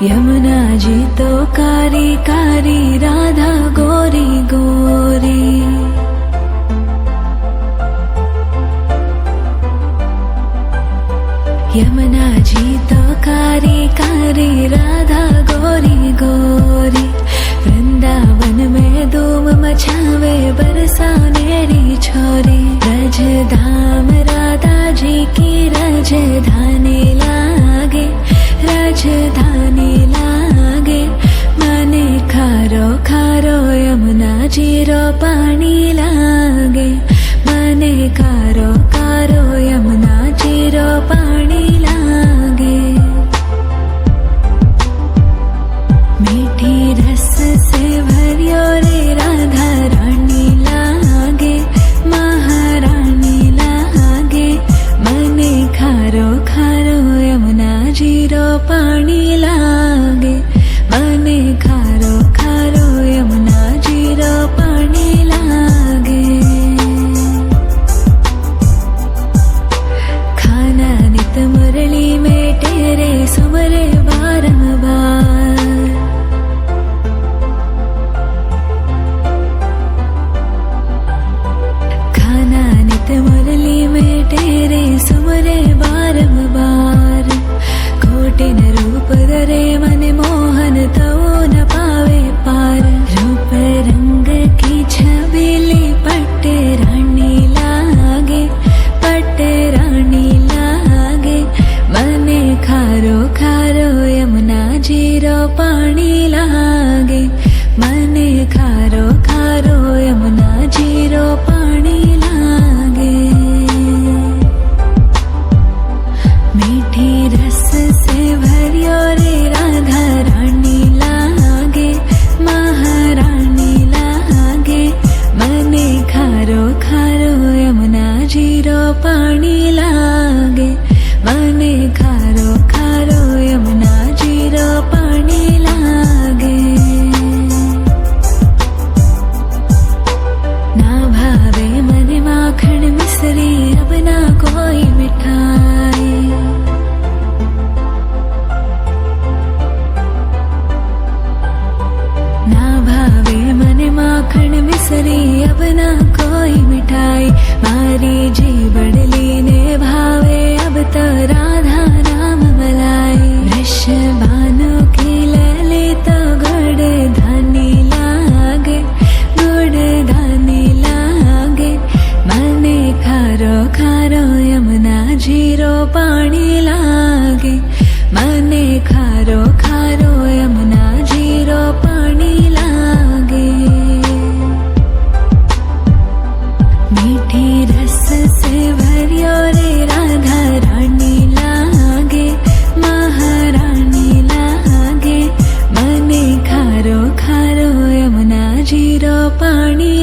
यमुना जी तो कारी कारी, राधा गोरी गोरी। यमुना जी तो कारी कारी, राधा गोरी गोरी। वृंदावन में धूम मचावे, बरसानेरी छोरी। रज धाम राधा जी की राजधानी लागे, राजधानी लागे। मने खारो खारो यमुना जी रो पानी लागे। मने खारो खारो यमुना जी रो पानी लागे। मीठी रस से भरियो रे राधा रानी लागे, महारानी लागे। मने खारो खारो यमुना जी रो पानी लागे। मने खारो खारो यमुना जी रो पानी लागे। खाना नित मुरली में तेरे सुमरे बारंबार। खाना नित मुरली में तेरे सुमरे बारंबार। कोटिन रूप धरे मन मोहन तो न पावे पार। रूप रंग की छबीली पट्टे रानी लागे, पट्टे रानी लागे। मने खारो खारो यमुना जी रो पानी लागे। मने खारो खारो यमुना जी रो पानी लागे। मीठी रस से भरियो रे राधा रानी लागे, महारानी लागे। मने खारो खारो यमुना जी रो पानी लागे। मने खारो खारो यमुना जी रो पानी लागे। ना भावे मने माखन मिश्री, अब ना कोई मिठाई। ना भावे मने माखन मिश्री, अब ना कोई मिठाई। मारी जी बड़ली ने भावे, अब तो राधा नाम मलाई। वृषभानु की लली तो गुड़ धानी लागे, गुड़ धानी लागे। मने खारो खारो यमुना जी रो पानी लागे। मने खारो खारो यमुना जी रो पानी लागे। मीठी रस से भरियो रे राधा रानी लागे, महारानी लागे। मने खारो खारो यमुना जी रो पानी